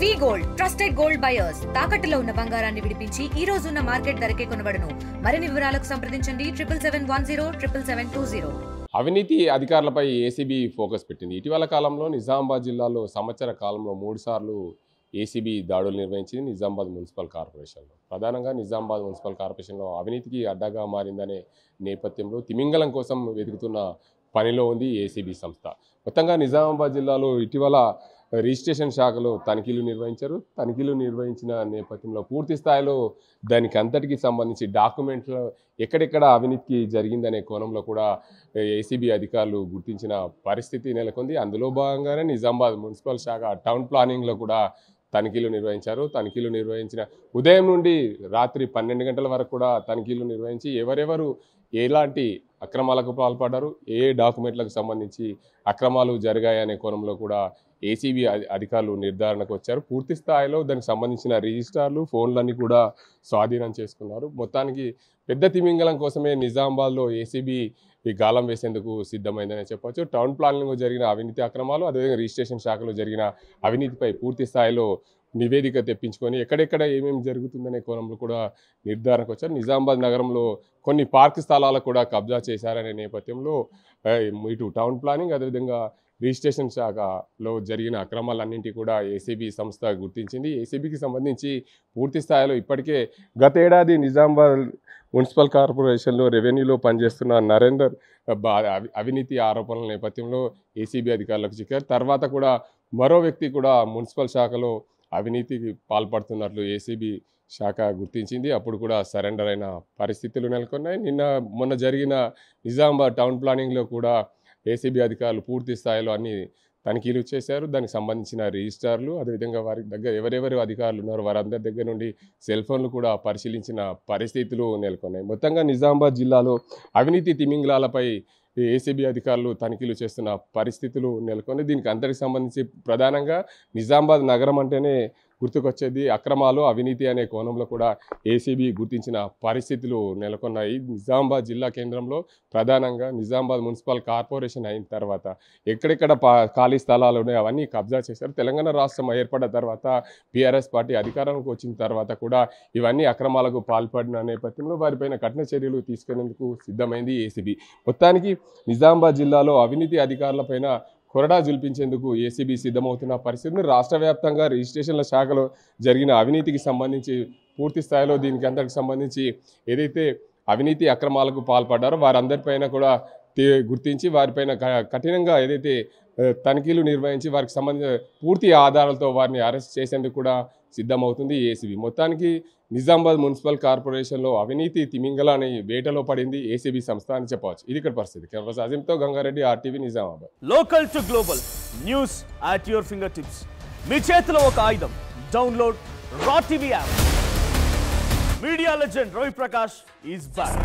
వి gold trusted gold buyers తాకట్టులో ఉన్న బంగారాన్ని విడిపించి ఈ రోజు ఉన్న మార్కెట్ ధరకే కొనబడును. మరిన్ని వివరాలకు సంప్రదించండి 77107720. అవినీతి అధికారులపై ఏసీబీ ఫోకస్ పెట్టింది. ఇటీవల కాలంలో నిజామాబాద్ జిల్లాలో సంవత్సర కాలంలో 3 సార్లు ఏసీబీ దాడులు నిర్వహించింది నిజామాబాద్ మున్సిపల్ కార్పొరేషన్లో. ప్రధానంగా నిజామాబాద్ మున్సిపల్ కార్పొరేషన్లో అవినీతికి అడ్డగా మారిందనే నేపథ్యంలో తిమింగలం కోసం వెతుకుతున్న పనిలో ఉంది ఏసీబీ సంస్థ. మొత్తంగా నిజామాబాద్ జిల్లాలో ఇటీవల రిజిస్ట్రేషన్ శాఖలో తనిఖీలు నిర్వహించిన నేపథ్యంలో పూర్తి స్థాయిలో దానికి అంతటికి సంబంధించి డాక్యుమెంట్లు ఎక్కడెక్కడ అవినీతికి జరిగిందనే కోణంలో కూడా ఏసీబీ అధికారులు గుర్తించిన పరిస్థితి నెలకొంది. అందులో భాగంగానే నిజామాబాద్ మున్సిపల్ శాఖ టౌన్ ప్లానింగ్లో కూడా తనిఖీలు నిర్వహించిన ఉదయం నుండి రాత్రి 12 గంటల వరకు కూడా తనిఖీలు నిర్వహించి ఎవరెవరు ఎలాంటి అక్రమాలకు పాల్పడ్డారు, ఏ డాక్యుమెంట్లకు సంబంధించి అక్రమాలు జరిగాయనే కోణంలో కూడా ఏసీబీ అధికారులు నిర్ధారణకు వచ్చారు. పూర్తి స్థాయిలో దానికి సంబంధించిన రిజిస్టార్లు, ఫోన్లన్నీ కూడా స్వాధీనం చేసుకున్నారు. మొత్తానికి పెద్ద తిమింగలం కోసమే నిజామాబాద్లో ఏసీబీ గాలం వేసేందుకు సిద్ధమైందని చెప్పొచ్చు. టౌన్ ప్లానింగ్లో జరిగిన అవినీతి అక్రమాలు, అదేవిధంగా రిజిస్ట్రేషన్ శాఖలో జరిగిన అవినీతిపై పూర్తి స్థాయిలో నివేదిక తెప్పించుకొని ఎక్కడెక్కడ ఏమేమి జరుగుతుందనే కోణంలో కూడా నిర్ధారణకు వచ్చారు. నిజామాబాద్ నగరంలో కొన్ని పార్క్ స్థలాలకు కూడా కబ్జా చేశారనే నేపథ్యంలో ఇటు టౌన్ ప్లానింగ్, అదేవిధంగా రిజిస్ట్రేషన్ శాఖలో జరిగిన అక్రమాలన్నింటి కూడా ఏసీబీ సంస్థ గుర్తించింది. ఏసీబీకి సంబంధించి పూర్తి స్థాయిలో ఇప్పటికే గత ఏడాది నిజామాబాద్ మున్సిపల్ కార్పొరేషన్లో రెవెన్యూలో పనిచేస్తున్న నరేందర్ అవినీతి ఆరోపణల నేపథ్యంలో ఏసీబీ అధికారులకు చిక్కారు. తర్వాత కూడా మరో వ్యక్తి కూడా మున్సిపల్ శాఖలో అవినీతికి పాల్పడుతున్నట్లు ఏసీబీ శాఖ గుర్తించింది. అప్పుడు కూడా సరెండర్ అయిన పరిస్థితులు నెలకొన్నాయి. మొన్న జరిగిన నిజామాబాద్ టౌన్ ప్లానింగ్లో కూడా ఏసీబీ అధికారులు పూర్తి స్థాయిలో అన్ని తనిఖీలు చేశారు. దానికి సంబంధించిన రిజిస్టార్లు, అదేవిధంగా వారి దగ్గర ఎవరెవరు అధికారులు ఉన్నారో వారందరి దగ్గర నుండి సెల్ ఫోన్లు కూడా పరిశీలించిన పరిస్థితులు నెలకొన్నాయి. మొత్తంగా నిజామాబాద్ జిల్లాలో అవినీతి తిమింగలాలపై ఏసీబీ అధికారులు తనిఖీలు చేస్తున్న పరిస్థితులు నెలకొని దీనికి అందరికి సంబంధించి ప్రధానంగా నిజామాబాద్ నగరం అంటేనే గుర్తుకొచ్చేది అక్రమాలు, అవినీతి అనే కోణంలో కూడా ఏసీబీ గుర్తించిన పరిస్థితులు నెలకొన్నాయి. నిజామాబాద్ జిల్లా కేంద్రంలో ప్రధానంగా నిజామాబాద్ మున్సిపల్ కార్పొరేషన్ అయిన తర్వాత ఎక్కడెక్కడ ఖాళీ స్థలాలు ఉన్నాయో అవన్నీ కబ్జా చేశారు. తెలంగాణ రాష్ట్రం ఏర్పడ్డ తర్వాత బీఆర్ఎస్ పార్టీ అధికారంలోకి వచ్చిన తర్వాత కూడా ఇవన్నీ అక్రమాలకు పాల్పడిన నేపథ్యంలో వారిపైన కఠిన చర్యలు తీసుకునేందుకు సిద్ధమైంది ఏసీబీ. మొత్తానికి నిజామాబాద్ జిల్లాలో అవినీతి అధికారులపైన కొరడా జుల్పించేందుకు ఏసీబీ సిద్ధమవుతున్న పరిస్థితిని రాష్ట్ర వ్యాప్తంగా రిజిస్ట్రేషన్ల శాఖలో జరిగిన అవినీతికి సంబంధించి పూర్తి స్థాయిలో దీనికి అందరికి సంబంధించి ఏదైతే అవినీతి అక్రమాలకు పాల్పడ్డారో వారందరిపైన కూడా గుర్తించి వారిపైన కఠినంగా ఏదైతే తనిఖీలు నిర్వహించి వారికి సంబంధించిన పూర్తి ఆధారాలతో వారిని అరెస్ట్ చేసేందుకు కూడా సిద్ధమవుతుంది ఏసీబీ. మొత్తానికి నిజామాబాద్ మున్సిపల్ కార్పొరేషన్లో అవినీతి తిమింగలాన్ని వేటలో పడింది ఏసీబీ సంస్థ అని చెప్పవచ్చు. ఇది ఇక్కడ పరిస్థితి. కెమెరా అజీంతో Gangareddy, RTV Nizamabad. Local to global news at your finger tips. మీ చేతిలో ఒక ఆయుధం. Download R TV app. Media legend Ravi Prakash is back.